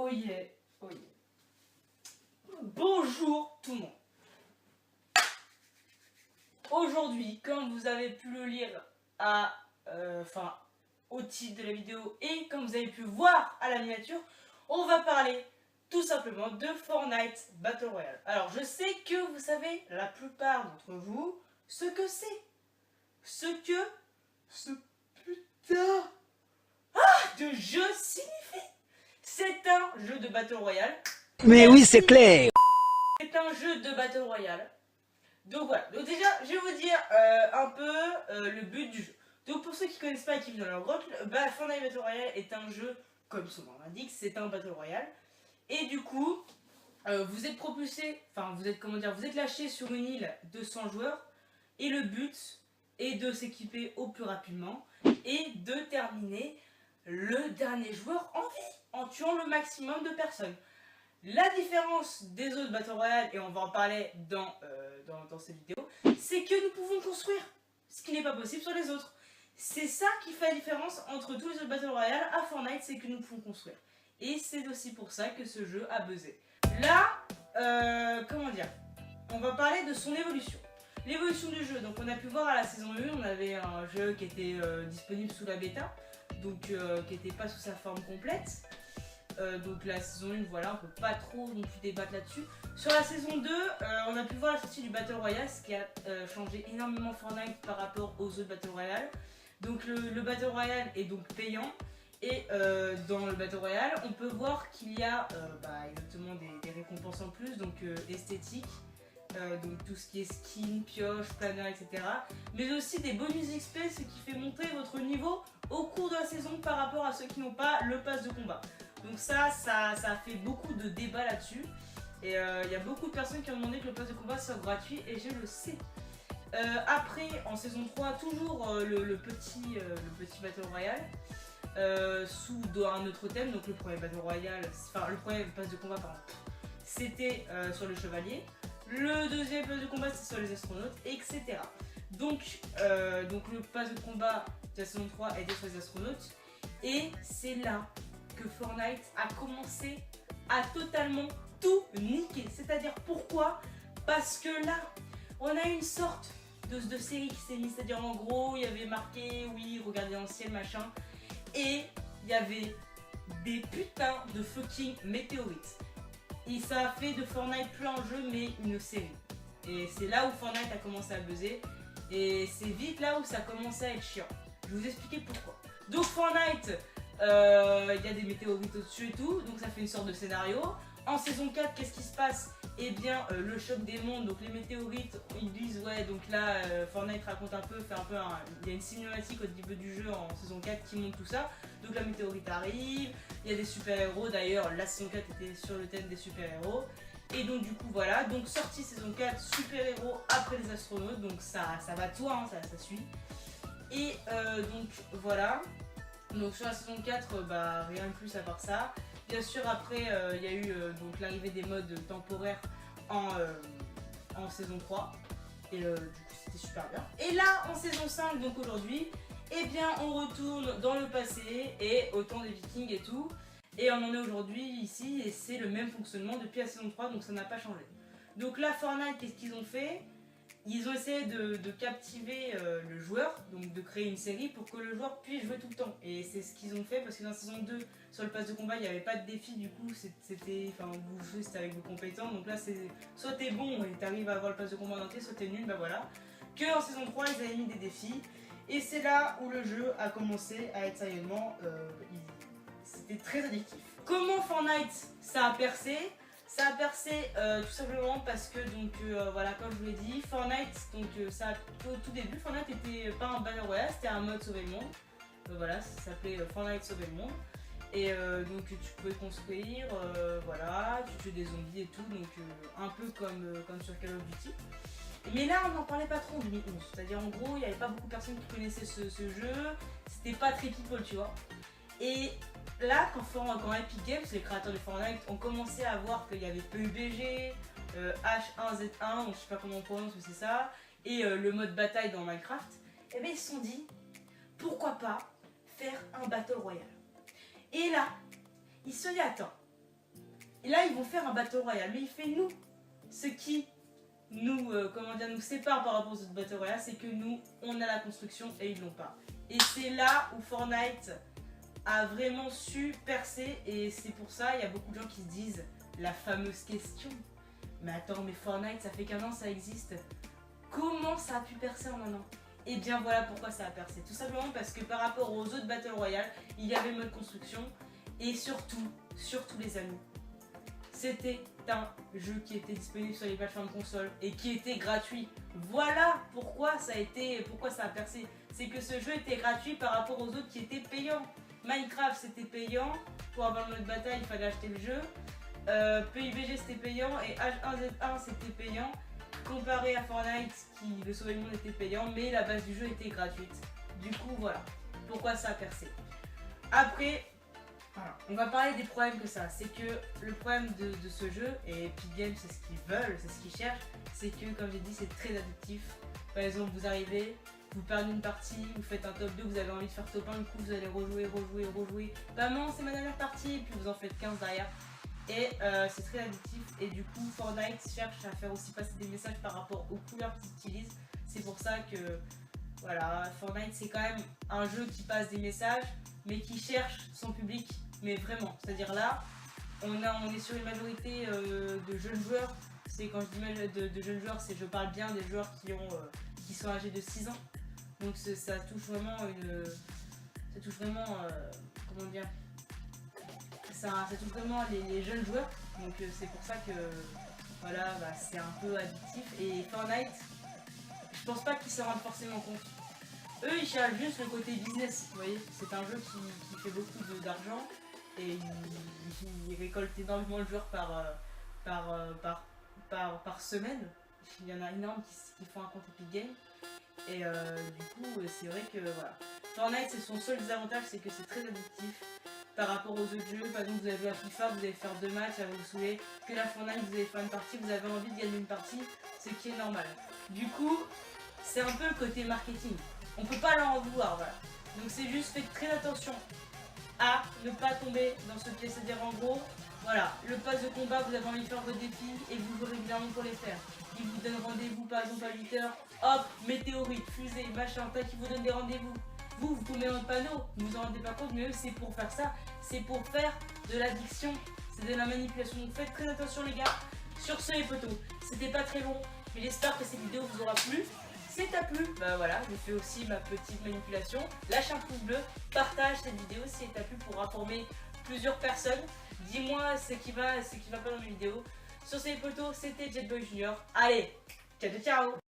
Oh yeah, oh yeah. Bonjour tout le monde. Aujourd'hui, comme vous avez pu le lire au titre de la vidéo et comme vous avez pu voir à la miniature, on va parler tout simplement de Fortnite Battle Royale. Alors je sais que vous savez, la plupart d'entre vous, ce que c'est. Ce putain de jeu signifie. C'est un jeu de Battle Royale. Mais oui, c'est clair. C'est un jeu de Battle Royale. Donc voilà, donc déjà je vais vous dire un peu le but du jeu. Donc pour ceux qui ne connaissent pas et qui vivent dans leur grotte, Fortnite Battle Royale est un jeu, comme son nom l'indique, c'est un Battle Royale. Et du coup, vous êtes propulsé, vous êtes lâché sur une île de 100 joueurs. Et le but est de s'équiper au plus rapidement et de terminer le dernier joueur en vie, en tuant le maximum de personnes. La différence des autres Battle Royale, et on va en parler dans cette vidéo, c'est que nous pouvons construire, ce qui n'est pas possible sur les autres. C'est ça qui fait la différence entre tous les autres Battle Royale à Fortnite, c'est que nous pouvons construire. Et c'est aussi pour ça que ce jeu a buzzé. Là, on va parler de son évolution. L'évolution du jeu, donc on a pu voir à la saison 1, on avait un jeu qui était disponible sous la bêta, donc qui n'était pas sous sa forme complète. Donc la saison 1, voilà, on peut pas trop non plus débattre là-dessus. Sur la saison 2, on a pu voir la sortie du Battle Royale, ce qui a changé énormément Fortnite par rapport aux autres Battle Royale. Donc le Battle Royale est donc payant. Et dans le Battle Royale, on peut voir qu'il y a exactement des récompenses en plus, donc esthétiques. Donc tout ce qui est skin, pioche, planeur, etc. Mais aussi des bonus XP, ce qui fait monter votre niveau au cours de la saison par rapport à ceux qui n'ont pas le pass de combat. Donc ça a fait beaucoup de débats là-dessus. Et il y a beaucoup de personnes qui ont demandé que le pass de combat soit gratuit et je le sais. Après, en saison 3, toujours le petit Battle Royale. Sous un autre thème, donc le premier Battle Royale, le premier pass de combat, c'était sur le chevalier. Le deuxième pass de combat c'est sur les astronautes, etc. Donc le pass de combat de la saison 3 était sur les astronautes. Et c'est là que Fortnite a commencé à totalement tout niquer. C'est-à-dire pourquoi? Parce que là, on a une sorte de série qui s'est mise. C'est-à-dire en gros, il y avait marqué, oui, regardez dans le ciel, machin. Et il y avait des putains de fucking météorites. Et ça a fait de Fortnite plus un jeu mais une série. Et c'est là où Fortnite a commencé à buzzer. Et c'est vite là où ça a commencé à être chiant. Je vais vous expliquer pourquoi. Donc Fortnite, il y a des météorites au-dessus et tout. Donc ça fait une sorte de scénario. En saison 4, qu'est-ce qui se passe? Eh bien, le choc des mondes, donc les météorites, ils disent ouais, donc là, Fortnite raconte un peu, il y a une cinématique au début du jeu en saison 4 qui montre tout ça. Donc la météorite arrive, il y a des super-héros, d'ailleurs la saison 4 était sur le thème des super-héros. Et donc du coup voilà, donc sortie saison 4, super-héros après les astronautes, donc ça va de soi, hein, ça suit. Et donc voilà, donc sur la saison 4, rien de plus à part ça. Bien sûr, après, il y a eu donc l'arrivée des modes temporaires en saison 3. Et du coup, c'était super bien. Et là, en saison 5, donc aujourd'hui, eh bien, on retourne dans le passé et au temps des Vikings et tout. Et on en est aujourd'hui ici et c'est le même fonctionnement depuis la saison 3, donc ça n'a pas changé. Donc là, Fortnite, qu'est-ce qu'ils ont fait? Ils ont essayé de captiver le joueur, donc de créer une série pour que le joueur puisse jouer tout le temps. Et c'est ce qu'ils ont fait parce que dans la saison 2, sur le pass de combat, il n'y avait pas de défi, du coup, vous jouez c'était avec vos compétences. Donc là, c'est soit t'es bon et t'arrives à avoir le pass de combat en entier, soit t'es nul, voilà. Que en saison 3, ils avaient mis des défis. Et c'est là où le jeu a commencé à être sérieusement, c'était très addictif. Comment Fortnite ça a percé? Ça a percé tout simplement parce que comme je vous l'ai dit, Fortnite, au tout début, Fortnite était pas un Battle Royale, c'était un mode sauver le monde. Voilà, ça s'appelait Fortnite sauver le monde. Et donc tu pouvais construire, tu tuais des zombies et tout, donc un peu comme sur Call of Duty. Mais là on n'en parlait pas trop en 2011, c'est-à-dire en gros il n'y avait pas beaucoup de personnes qui connaissaient ce jeu, c'était pas très people, tu vois. Et là, quand Epic Games, les créateurs de Fortnite, ont commencé à voir qu'il y avait PUBG, H1Z1, donc je sais pas comment on prononce, mais c'est ça, et le mode bataille dans Minecraft, et bien ils se sont dit, pourquoi pas faire un Battle Royale. Et là, ils se sont dit, attends, Et là, ils vont faire un Battle Royale. Mais il fait nous. Ce qui nous, nous sépare par rapport aux autres Battle Royale, c'est que nous, on a la construction et ils l'ont pas. Et c'est là où Fortnite a vraiment su percer. Et c'est pour ça, il y a beaucoup de gens qui se disent la fameuse question. Mais attends, mais Fortnite, ça fait qu'1 an, ça existe. Comment ça a pu percer en 1 an? Et bien voilà pourquoi ça a percé. Tout simplement parce que par rapport aux autres Battle Royale, il y avait le mode construction. Et surtout les amis, c'était un jeu qui était disponible sur les plateformes consoles et qui était gratuit. Voilà pourquoi ça a percé. C'est que ce jeu était gratuit par rapport aux autres qui étaient payants. Minecraft c'était payant, pour avoir le mode bataille il fallait acheter le jeu. PUBG c'était payant et H1Z1 c'était payant. Comparé à Fortnite qui le sauver le monde était payant mais la base du jeu était gratuite. Du coup voilà pourquoi ça a percé. Après voilà, on va parler des problèmes que ça. C'est que le problème de ce jeu, et Epic Games c'est ce qu'ils veulent, c'est ce qu'ils cherchent, c'est que comme j'ai dit c'est très addictif. Par exemple vous arrivez, vous perdez une partie, vous faites un top 2, vous avez envie de faire top 1, du coup vous allez rejouer. Bah non c'est ma dernière partie, et puis vous en faites 15 derrière. Et c'est très addictif et du coup Fortnite cherche à faire aussi passer des messages par rapport aux couleurs qu'ils utilisent. C'est pour ça que voilà, Fortnite c'est quand même un jeu qui passe des messages mais qui cherche son public, mais vraiment. C'est-à-dire là, on est sur une majorité de jeunes joueurs. C'est quand je dis de jeunes joueurs, c'est je parle bien des joueurs qui sont âgés de 6 ans. Donc ça touche vraiment comment dire, ça touche vraiment les jeunes joueurs. Donc c'est pour ça que voilà, bah, c'est un peu addictif. Et Fortnite, je pense pas qu'ils se rendent forcément compte. Eux ils cherchent juste le côté business, vous voyez, c'est un jeu qui fait beaucoup d'argent et il récolte énormément de joueurs par semaine. Il y en a énormément qui font un compte Epic Games et du coup c'est vrai que voilà. Fortnite c'est son seul désavantage, c'est que c'est très addictif par rapport aux autres jeux. Par exemple vous allez jouer à FIFA, vous allez faire 2 matchs, ça va vous saouler. Que la Fortnite vous allez faire une partie, vous avez envie de gagner une partie, ce qui est normal. Du coup c'est un peu le côté marketing. On peut pas leur en vouloir, voilà. Donc c'est juste faites très attention à ne pas tomber dans ce piège. C'est-à-dire en gros, voilà, le pass de combat, vous avez envie de faire vos défis et vous jouez régulièrement pour les faire. Ils vous donnent rendez-vous par exemple à 8h, hop, météorite, fusée, machin, tac, ils vous donnent des rendez-vous. Vous tombez dans le panneau, vous vous en rendez pas compte, mais eux c'est pour faire ça, c'est pour faire de l'addiction, c'est de la manipulation. Donc faites très attention les gars. Sur ce les potos, c'était pas très long, mais j'espère que cette vidéo vous aura plu. Si t'as plu, bah voilà, j'ai fait aussi ma petite manipulation. Lâche un pouce bleu, partage cette vidéo si elle t'a plu pour informer plusieurs personnes. Dis-moi ce qui va pas dans mes vidéos. Sur ces potos, c'était Jetboy Junior. Allez, ciao ciao.